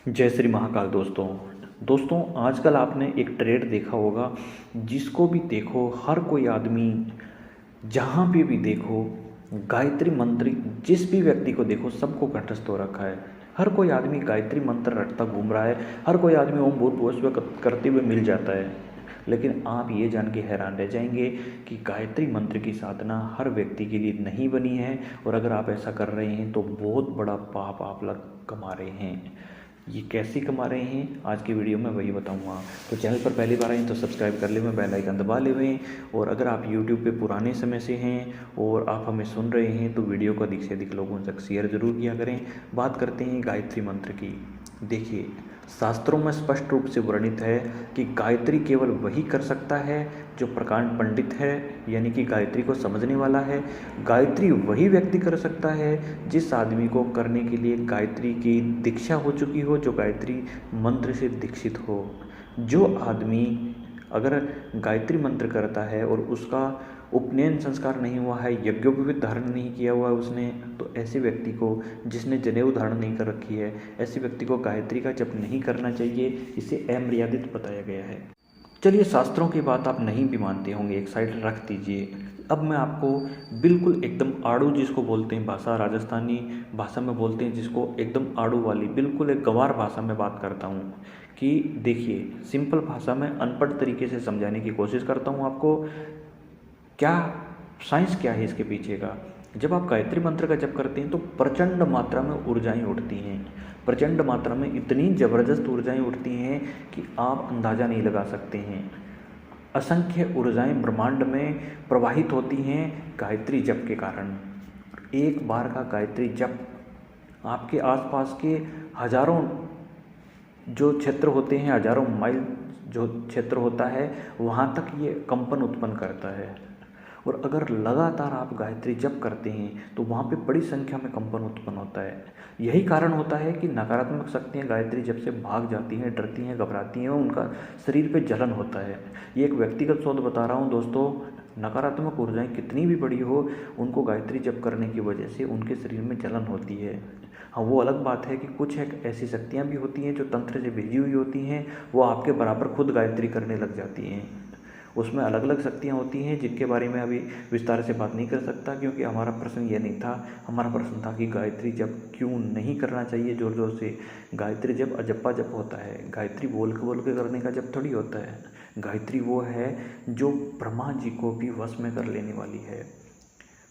जय श्री महाकाल दोस्तों आजकल आपने एक ट्रेंड देखा होगा। जिसको भी देखो हर कोई आदमी जहाँ पे भी देखो गायत्री मंत्र, जिस भी व्यक्ति को देखो सबको कंठस्थ हो रखा है। हर कोई आदमी गायत्री मंत्र रटता घूम रहा है। हर कोई आदमी ओम भूर्भुवः स्वः करते हुए मिल जाता है। लेकिन आप ये जान के हैरान रह जाएंगे कि गायत्री मंत्र की साधना हर व्यक्ति के लिए नहीं बनी है। और अगर आप ऐसा कर रहे हैं तो बहुत बड़ा पाप आप लग कमा रहे हैं। ये कैसे कमा रहे हैं आज की वीडियो में वही बताऊंगा। तो चैनल पर पहली बार आए तो सब्सक्राइब कर ले, बेल आइकन दबा ले हुए। और अगर आप यूट्यूब पे पुराने समय से हैं और आप हमें सुन रहे हैं तो वीडियो को अधिक से अधिक लोगों तक शेयर जरूर किया करें। बात करते हैं गायत्री मंत्र की। देखिए, शास्त्रों में स्पष्ट रूप से वर्णित है कि गायत्री केवल वही कर सकता है जो प्रकांड पंडित है, यानी कि गायत्री को समझने वाला है। गायत्री वही व्यक्ति कर सकता है जिस आदमी को करने के लिए गायत्री की दीक्षा हो चुकी हो, जो गायत्री मंत्र से दीक्षित हो। जो आदमी अगर गायत्री मंत्र करता है और उसका उपनयन संस्कार नहीं हुआ है, यज्ञोपवीत धारण नहीं किया हुआ है उसने, तो ऐसे व्यक्ति को, जिसने जनेऊ धारण नहीं कर रखी है, ऐसे व्यक्ति को गायत्री का जप नहीं करना चाहिए। इसे अमर्यादित बताया गया है। चलिए, शास्त्रों की बात आप नहीं भी मानते होंगे, एक साइड रख दीजिए। अब मैं आपको बिल्कुल एकदम आड़ू, जिसको बोलते हैं भाषा, राजस्थानी भाषा में बोलते हैं जिसको, एकदम आड़ू वाली, बिल्कुल एक गंवार भाषा में बात करता हूँ। कि देखिए, सिंपल भाषा में अनपढ़ तरीके से समझाने की कोशिश करता हूँ आपको। क्या साइंस क्या है इसके पीछे का। जब आप गायत्री मंत्र का जप करते हैं तो प्रचंड मात्रा में ऊर्जाएं उठती हैं। प्रचंड मात्रा में इतनी ज़बरदस्त ऊर्जाएं उठती हैं कि आप अंदाज़ा नहीं लगा सकते हैं। असंख्य ऊर्जाएं ब्रह्मांड में प्रवाहित होती हैं गायत्री जप के कारण। एक बार का गायत्री जप आपके आसपास के हजारों जो क्षेत्र होते हैं, हजारों माइल जो क्षेत्र होता है, वहाँ तक ये कंपन उत्पन्न करता है। और अगर लगातार आप गायत्री जप करते हैं तो वहाँ पे बड़ी संख्या में कंपन उत्पन्न होता है। यही कारण होता है कि नकारात्मक शक्तियाँ गायत्री जप से भाग जाती हैं, डरती हैं, घबराती हैं, उनका शरीर पे जलन होता है। ये एक व्यक्तिगत शोध बता रहा हूँ दोस्तों। नकारात्मक ऊर्जाएं कितनी भी बड़ी हो, उनको गायत्री जप करने की वजह से उनके शरीर में जलन होती है। हाँ, वो अलग बात है कि कुछ एक ऐसी शक्तियाँ भी होती हैं जो तंत्र से भेजी हुई होती हैं, वो आपके बराबर खुद गायत्री करने लग जाती हैं। उसमें अलग अलग शक्तियाँ होती हैं जिनके बारे में अभी विस्तार से बात नहीं कर सकता, क्योंकि हमारा प्रश्न ये नहीं था। हमारा प्रश्न था कि गायत्री जप क्यों नहीं करना चाहिए ज़ोर ज़ोर से। गायत्री जप अजप्पा जप होता है। गायत्री बोल के करने का जप थोड़ी होता है। गायत्री वो है जो ब्रह्मा जी को भी वश में कर लेने वाली है।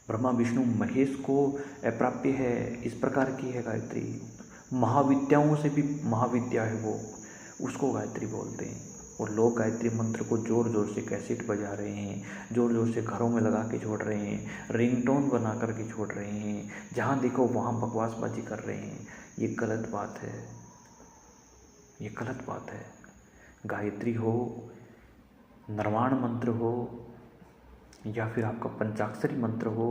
ब्रह्मा विष्णु महेश को अप्राप्य है, इस प्रकार की है गायत्री। महाविद्याओं से भी महाविद्या है वो, उसको गायत्री बोलते हैं। और लोग गायत्री मंत्र को ज़ोर ज़ोर से कैसेट बजा रहे हैं, ज़ोर ज़ोर से घरों में लगा के छोड़ रहे हैं, रिंगटोन बना कर के छोड़ रहे हैं, जहाँ देखो वहाँ बकवासबाजी कर रहे हैं। ये गलत बात है, ये गलत बात है। गायत्री हो, निर्वाण मंत्र हो, या फिर आपका पंचाक्षरी मंत्र हो,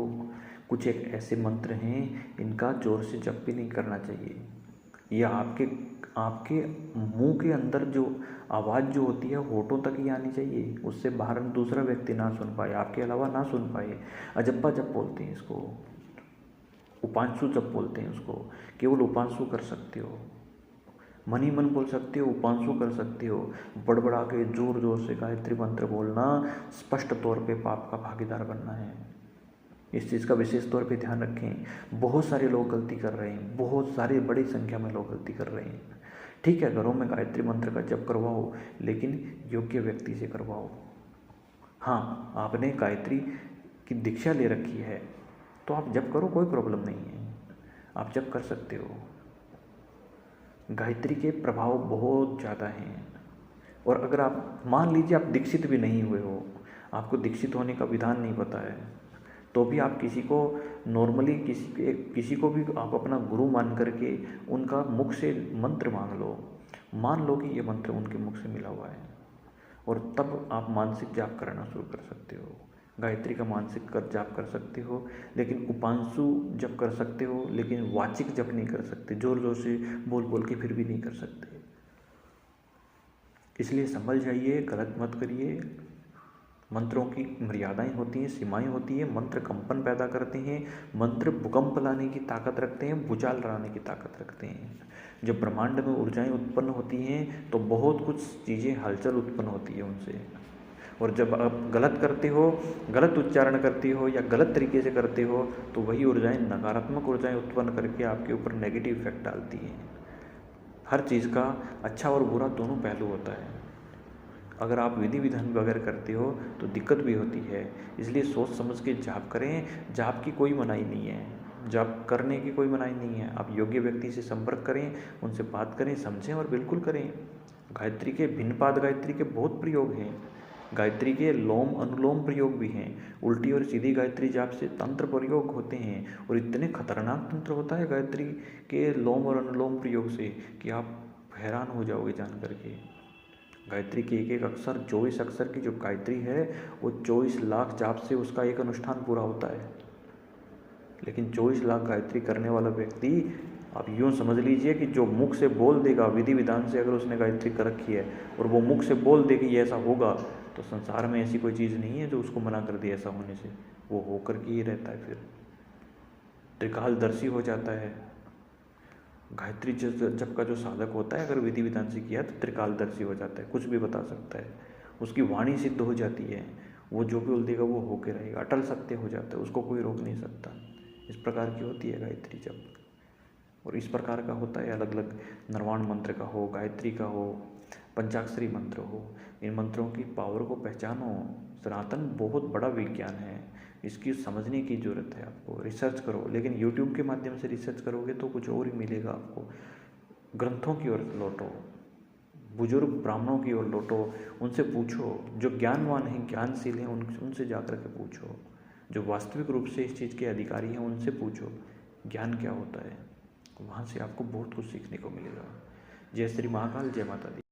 कुछ एक ऐसे मंत्र हैं इनका ज़ोर से जप भी नहीं करना चाहिए। यह आपके आपके मुंह के अंदर जो आवाज़ जो होती है होठों तक ही आनी चाहिए, उससे बाहर दूसरा व्यक्ति ना सुन पाए, आपके अलावा ना सुन पाए। अजप्पा जप बोलते हैं इसको, उपांशु जप बोलते हैं उसको। केवल उपांशु कर सकते हो, मन ही मन बोल सकते हो, उपांशु कर सकते हो। बड़बड़ा के जोर जोर से गायत्री मंत्र बोलना स्पष्ट तौर पे पाप का भागीदार बनना है। इस चीज़ का विशेष तौर पे ध्यान रखें। बहुत सारे लोग गलती कर रहे हैं, बहुत सारे बड़ी संख्या में लोग गलती कर रहे हैं। ठीक है, घरों में गायत्री मंत्र का जप करवाओ, लेकिन योग्य व्यक्ति से करवाओ। हाँ, आपने गायत्री की दीक्षा ले रखी है तो आप जप करो, कोई प्रॉब्लम नहीं है, आप जप कर सकते हो। गायत्री के प्रभाव बहुत ज़्यादा हैं। और अगर आप मान लीजिए आप दीक्षित भी नहीं हुए हो, आपको दीक्षित होने का विधान नहीं पता है, तो भी आप किसी को नॉर्मली किसी को भी आप अपना गुरु मान करके उनका मुख से मंत्र मांग लो। मान लो कि ये मंत्र उनके मुख से मिला हुआ है, और तब आप मानसिक जाप करना शुरू कर सकते हो। गायत्री का मानसिक कर जाप कर सकते हो, लेकिन उपांशु जप कर सकते हो, लेकिन वाचिक जप नहीं कर सकते। जोर जोर से बोल बोल के फिर भी नहीं कर सकते। इसलिए संभल जाइए, गलत मत करिए। मंत्रों की मर्यादाएं होती हैं, सीमाएं होती हैं। मंत्र कंपन पैदा करते हैं, मंत्र भूकंप लाने की ताकत रखते हैं, भूचाल लाने की ताकत रखते हैं। जब ब्रह्मांड में ऊर्जाएं उत्पन्न होती हैं तो बहुत कुछ चीज़ें हलचल उत्पन्न होती है उनसे। और जब आप गलत करते हो, गलत उच्चारण करते हो या गलत तरीके से करते हो तो वही ऊर्जाएं नकारात्मक ऊर्जाएं उत्पन्न करके आपके ऊपर नेगेटिव इफेक्ट डालती हैं। हर चीज़ का अच्छा और बुरा दोनों पहलू होता है। अगर आप विधि विधान वगैरह करते हो तो दिक्कत भी होती है, इसलिए सोच समझ के जाप करें। जाप की कोई मनाही नहीं है, जाप करने की कोई मनाही नहीं है। आप योग्य व्यक्ति से संपर्क करें, उनसे बात करें, समझें और बिल्कुल करें। गायत्री के भिन्न पाद गायत्री के बहुत प्रयोग हैं। गायत्री के लोम अनुलोम प्रयोग भी हैं। उल्टी और सीधी गायत्री जाप से तंत्र प्रयोग होते हैं और इतने खतरनाक तंत्र होता है गायत्री के लोम और अनुलोम प्रयोग से कि आप हैरान हो जाओगे जान करके। गायत्री के एक एक अक्षर, 24 अक्षर की जो गायत्री है वो 24 लाख जाप से उसका एक अनुष्ठान पूरा होता है। लेकिन 24 लाख गायत्री करने वाला व्यक्ति, आप यूँ समझ लीजिए कि जो मुख से बोल देगा विधि विधान से, अगर उसने गायत्री कर रखी है और वो मुख से बोल दे कि ये ऐसा होगा, तो संसार में ऐसी कोई चीज़ नहीं है जो उसको मना कर दे ऐसा होने से। वो होकर के ही रहता है, फिर त्रिकालदर्शी हो जाता है। गायत्री जप का जो साधक होता है, अगर विधि विधान से किया तो त्रिकालदर्शी हो जाता है, कुछ भी बता सकता है। उसकी वाणी सिद्ध हो जाती है, वो जो भी बोल देगा वो होके रहेगा, अटल सत्य हो जाता है, उसको कोई रोक नहीं सकता। इस प्रकार की होती है गायत्री जप। और इस प्रकार का होता है, अलग अलग निर्वाण मंत्र का हो, गायत्री का हो, पंचाक्षरी मंत्र हो। इन मंत्रों की पावर को पहचानो। सनातन बहुत बड़ा विज्ञान है, इसकी समझने की ज़रूरत है। आपको रिसर्च करो, लेकिन यूट्यूब के माध्यम से रिसर्च करोगे तो कुछ और ही मिलेगा आपको। ग्रंथों की ओर लौटो, बुजुर्ग ब्राह्मणों की ओर लौटो, उनसे पूछो, जो ज्ञानवान हैं, ज्ञानशील हैं, उनसे जा कर के पूछो। जो वास्तविक रूप से इस चीज़ के अधिकारी हैं उनसे पूछो ज्ञान क्या होता है। वहाँ से आपको बहुत कुछ सीखने को मिलेगा। जय श्री महाकाल, जय माता दी।